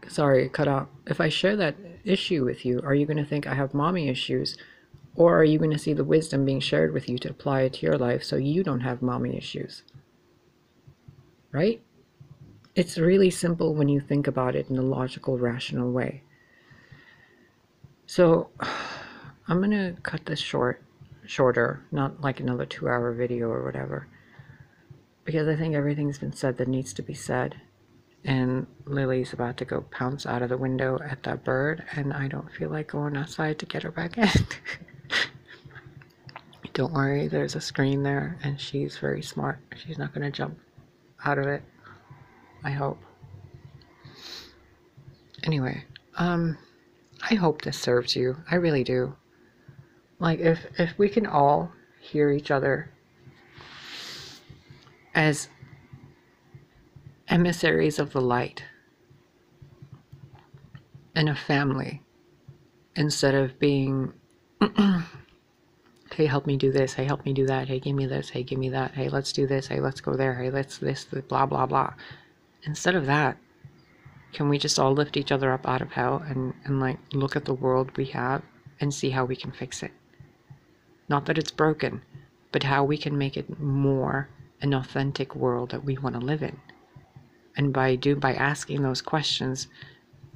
Sorry, cut out. If I share that issue with you, are you going to think I have mommy issues? Or are you going to see the wisdom being shared with you to apply it to your life so you don't have mommy issues? Right? It's really simple when you think about it in a logical, rational way. So, I'm going to cut this shorter, not like another 2-hour video or whatever, because I think everything's been said that needs to be said. And Lily's about to go pounce out of the window at that bird, and I don't feel like going outside to get her back in. Don't worry, there's a screen there, and she's very smart. She's not going to jump out of it, I hope. Anyway, I hope this serves you. I really do. Like, if we can all hear each other as emissaries of the light and a family, instead of being hey, help me do this, hey, help me do that, hey, give me this, hey, give me that, hey, let's do this, hey, let's go there, hey, let's this, blah blah blah. Instead of that, can we just all lift each other up out of hell and like look at the world we have and see how we can fix it? Not that it's broken, but how we can make it more an authentic world that we want to live in. And by asking those questions,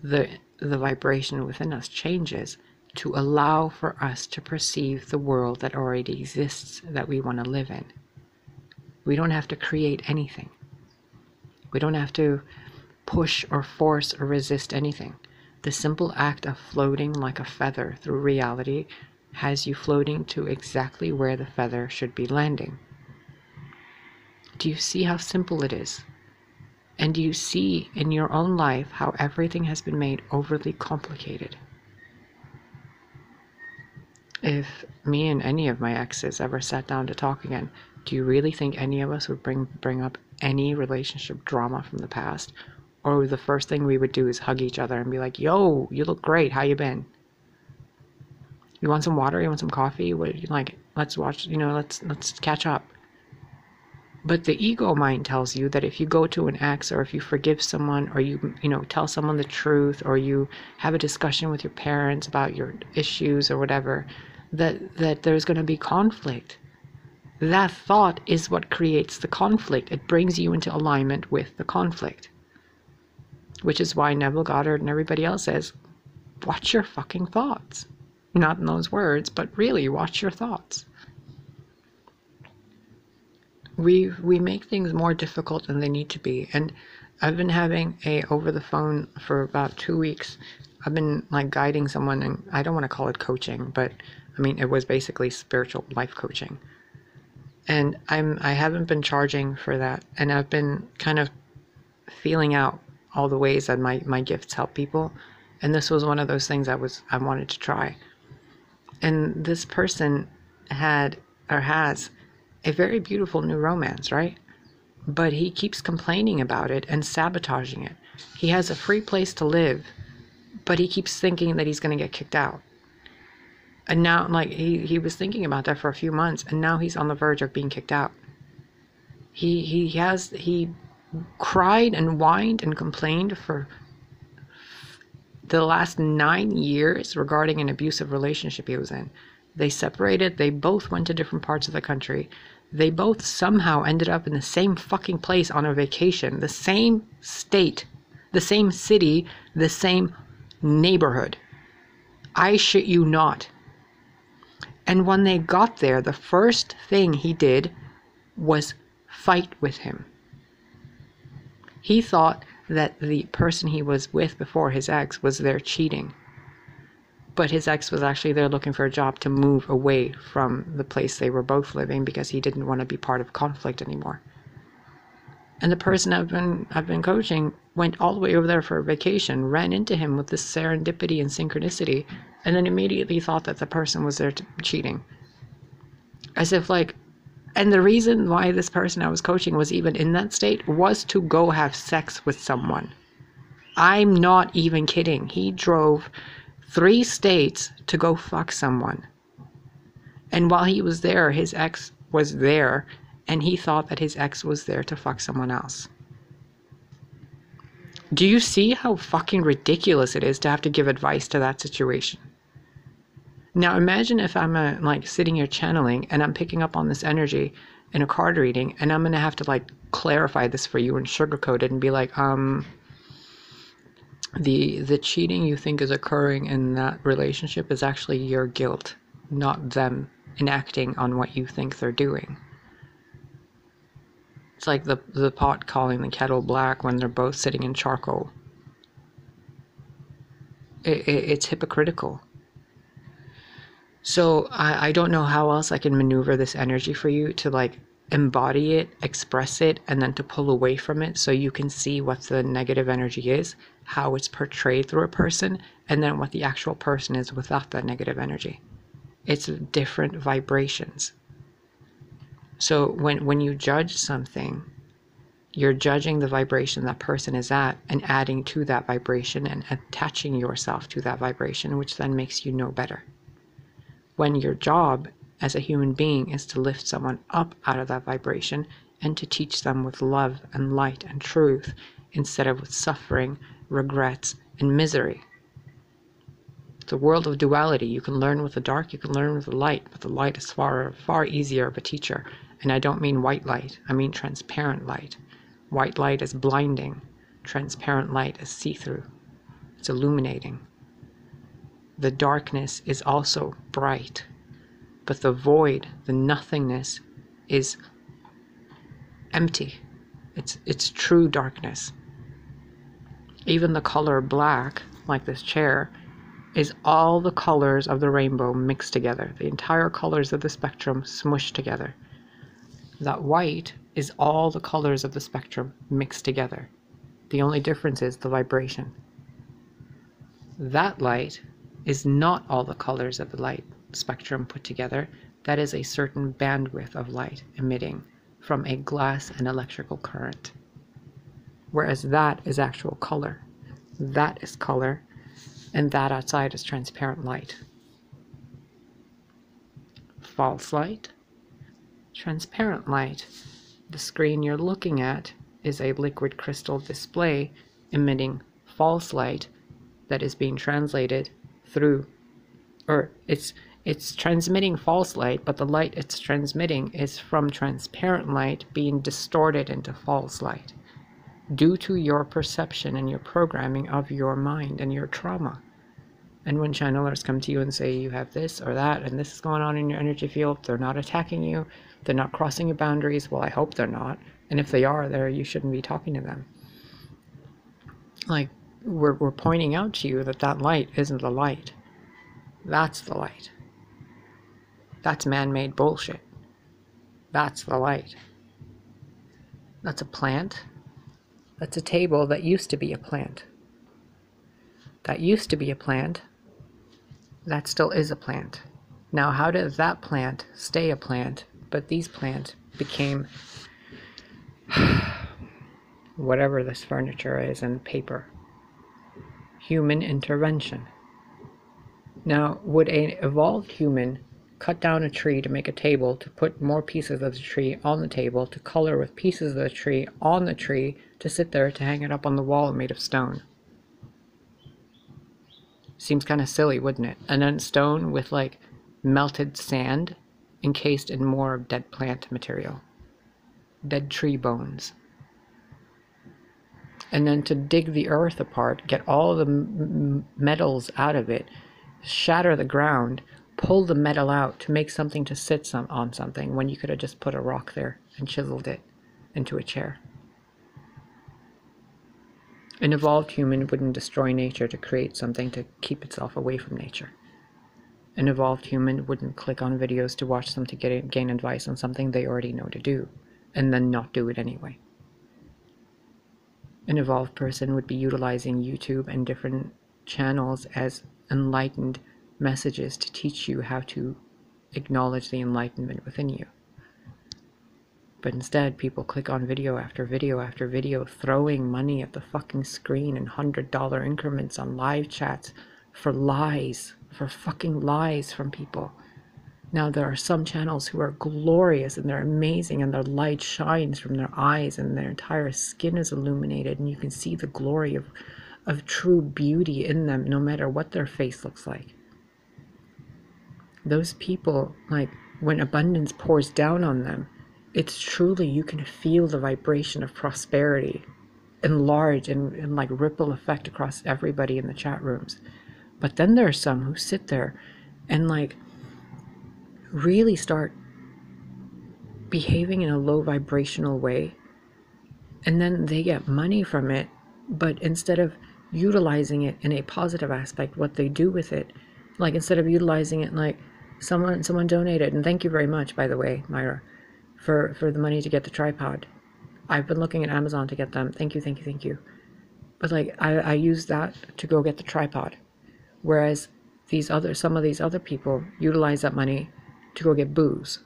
the vibration within us changes to allow for us to perceive the world that already exists that we want to live in. We don't have to create anything. We don't have to push or force or resist anything. The simple act of floating like a feather through reality has you floating to exactly where the feather should be landing. Do you see how simple it is? And do you see in your own life how everything has been made overly complicated? If me and any of my exes ever sat down to talk again, do you really think any of us would bring up any relationship drama from the past? Or the first thing we would do is hug each other and be like, yo, you look great, how you been? You want some water? You want some coffee? What you like? Let's watch, let's catch up. But the ego mind tells you that if you go to an ex, or if you forgive someone, or you tell someone the truth, or you have a discussion with your parents about your issues or whatever, that there's going to be conflict. That thought is what creates the conflict. It brings you into alignment with the conflict. Which is why Neville Goddard and everybody else says, watch your fucking thoughts. Not in those words, but really watch your thoughts. We make things more difficult than they need to be. And I've been having over the phone for about 2 weeks. I've been like guiding someone, and I don't want to call it coaching, but I mean, it was basically spiritual life coaching. And I haven't been charging for that. And I've been kind of feeling out all the ways that my gifts help people. And this was one of those things I wanted to try. And this person has a very beautiful new romance, right? But he keeps complaining about it and sabotaging it. He has a free place to live, but he keeps thinking that he's going to get kicked out. And now, like, he was thinking about that for a few months, and now he's on the verge of being kicked out. He cried and whined and complained for the last 9 years regarding an abusive relationship he was in. They separated. They both went to different parts of the country. They both somehow ended up in the same fucking place on a vacation, the same state, the same city, the same neighborhood. I shit you not. And when they got there, the first thing he did was fight with him. He thought that the person he was with before, his ex, was there cheating. But his ex was actually there looking for a job to move away from the place they were both living because he didn't want to be part of conflict anymore. And the person I've been coaching went all the way over there for a vacation, ran into him with this serendipity and synchronicity, and then immediately thought that the person was there cheating. As if like, and the reason why this person I was coaching was even in that state was to go have sex with someone. I'm not even kidding. He drove 3 states to go fuck someone. And while he was there, his ex was there, and he thought that his ex was there to fuck someone else. Do you see how fucking ridiculous it is to have to give advice to that situation? Now imagine if I'm like sitting here channeling and I'm picking up on this energy in a card reading, and I'm gonna have to like clarify this for you and sugarcoat it and be like, the cheating you think is occurring in that relationship is actually your guilt, not them enacting on what you think they're doing. It's like the pot calling the kettle black when they're both sitting in charcoal. It's hypocritical. So I don't know how else I can maneuver this energy for you to like embody it, express it, and then to pull away from it so you can see what the negative energy is, how it's portrayed through a person, and then what the actual person is without that negative energy. It's different vibrations. So when you judge something, you're judging the vibration that person is at and adding to that vibration and attaching yourself to that vibration, which then makes you know better. When your job as a human being is to lift someone up out of that vibration and to teach them with love and light and truth instead of with suffering, regrets, and misery. It's a world of duality. You can learn with the dark, you can learn with the light, but the light is far, far easier of a teacher. And I don't mean white light, I mean transparent light. White light is blinding. Transparent light is see-through. It's illuminating. The darkness is also bright, but the void, the nothingness, is empty. It's true darkness. Even the color black, like this chair, is all the colors of the rainbow mixed together. The entire colors of the spectrum smushed together. That white is all the colors of the spectrum mixed together. The only difference is the vibration. That light is not all the colors of the light spectrum put together. That is a certain bandwidth of light emitting from a glass and electrical current. Whereas that is actual color. That is color, and that outside is transparent light. False light, transparent light. The screen you're looking at is a liquid crystal display emitting false light that is being translated through, or it's transmitting false light, but the light it's transmitting is from transparent light being distorted into false light due to your perception and your programming of your mind and your trauma. And when channelers come to you and say you have this or that and this is going on in your energy field, they're not attacking you, they're not crossing your boundaries. Well, I hope they're not. And if they are there, you shouldn't be talking to them. Like, we're pointing out to you that that light isn't the light. That's the light. That's man-made bullshit. That's the light. That's a plant. That's a table that used to be a plant. That used to be a plant. That still is a plant. Now, how did that plant stay a plant, but these plants became whatever this furniture is and paper? Human intervention. Now, would an evolved human cut down a tree to make a table, to put more pieces of the tree on the table, to color with pieces of the tree on the tree, to sit there to hang it up on the wall made of stone? Seems kind of silly, wouldn't it? And then stone with like melted sand encased in more dead plant material, dead tree bones. And then to dig the earth apart, get all the metals out of it, shatter the ground, pull the metal out to make something to sit on something, when you could have just put a rock there and chiseled it into a chair. An evolved human wouldn't destroy nature to create something to keep itself away from nature. An evolved human wouldn't click on videos to watch them to gain advice on something they already know to do, and then not do it anyway. An evolved person would be utilizing YouTube and different channels as enlightened messages to teach you how to acknowledge the enlightenment within you. But instead, people click on video after video after video, throwing money at the fucking screen in $100 increments on live chats for lies, for fucking lies from people. Now, there are some channels who are glorious and they're amazing and their light shines from their eyes and their entire skin is illuminated and you can see the glory of true beauty in them no matter what their face looks like. Those people, like, when abundance pours down on them, it's truly, you can feel the vibration of prosperity enlarge and like ripple effect across everybody in the chat rooms. But then there are some who sit there and like really start behaving in a low vibrational way, and then they get money from it, but instead of utilizing it in a positive aspect, what they do with it, like instead of utilizing it, like someone donated, and thank you very much, by the way, Myra, for the money to get the tripod. I've been looking at Amazon to get them. Thank you. But like I use that to go get the tripod, whereas some of these other people utilize that money to go get booze,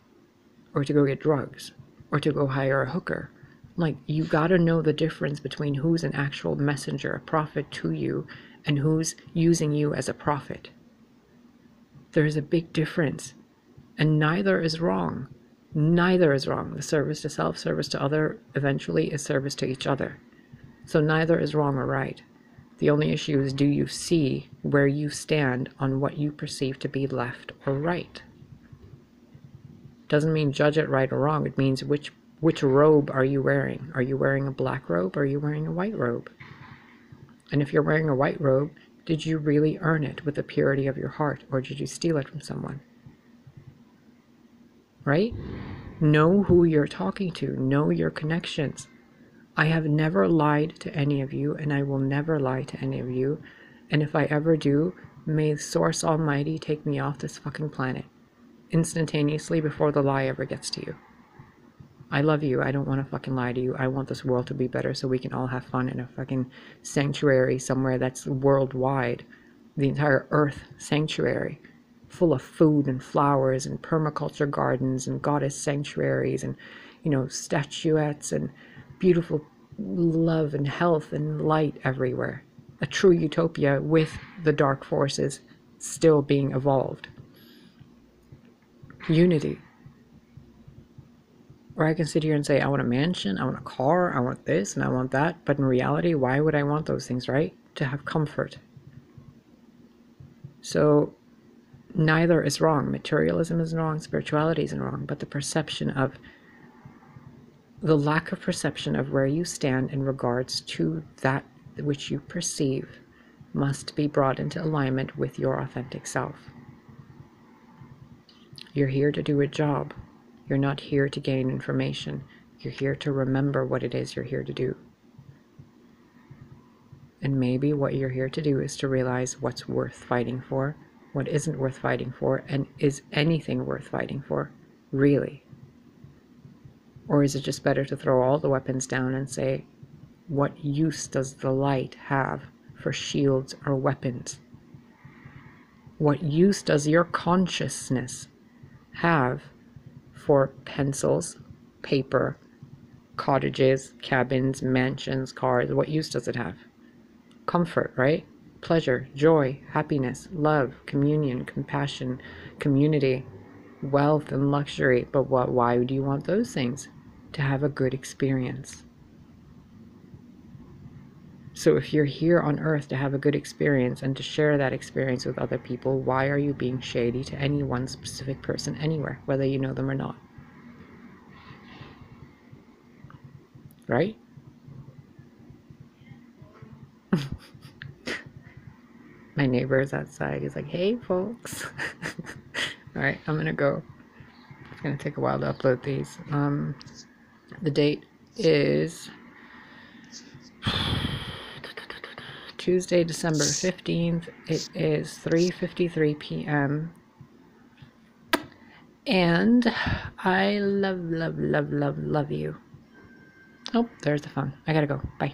or to go get drugs, or to go hire a hooker. Like, you gotta know the difference between who's an actual messenger, a prophet to you, and who's using you as a prophet. There's a big difference, and neither is wrong. Neither is wrong. The service to self, service to other, eventually is service to each other. So neither is wrong or right. The only issue is, do you see where you stand on what you perceive to be left or right? Doesn't mean judge it right or wrong. It means which robe are you wearing? Are you wearing a black robe or are you wearing a white robe? And if you're wearing a white robe, did you really earn it with the purity of your heart, or did you steal it from someone? Right? Know who you're talking to. Know your connections. I have never lied to any of you, and I will never lie to any of you. And if I ever do, may Source Almighty take me off this fucking planet instantaneously before the lie ever gets to you. I love you. I don't want to fucking lie to you. I want this world to be better so we can all have fun in a fucking sanctuary somewhere that's worldwide. The entire earth sanctuary, full of food and flowers and permaculture gardens and goddess sanctuaries and, you know, statuettes and beautiful love and health and light everywhere. A true utopia with the dark forces still being evolved. Unity. Or I can sit here and say, I want a mansion, I want a car, I want this and I want that. But in reality, why would I want those things, right? To have comfort. So neither is wrong. Materialism is wrong, spirituality is wrong, but the perception of, the lack of perception of where you stand in regards to that which you perceive must be brought into alignment with your authentic self. You're here to do a job. You're not here to gain information. You're here to remember what it is you're here to do. And maybe what you're here to do is to realize what's worth fighting for, what isn't worth fighting for, and is anything worth fighting for, really? Or is it just better to throw all the weapons down and say, what use does the light have for shields or weapons? What use does your consciousness have for pencils, paper, cottages, cabins, mansions, cars? What use does it have? Comfort, right? Pleasure, joy, happiness, love, communion, compassion, community, wealth, and luxury. But why do you want those things? To have a good experience. So if you're here on earth to have a good experience and to share that experience with other people, why are you being shady to any one specific person anywhere, whether you know them or not? Right? My neighbor is outside. He's like, hey, folks. All right, I'm going to go. It's going to take a while to upload these. The date is Tuesday, December 15th. It is 3:53 p.m. And I love you. Oh, there's the phone. I gotta go. Bye.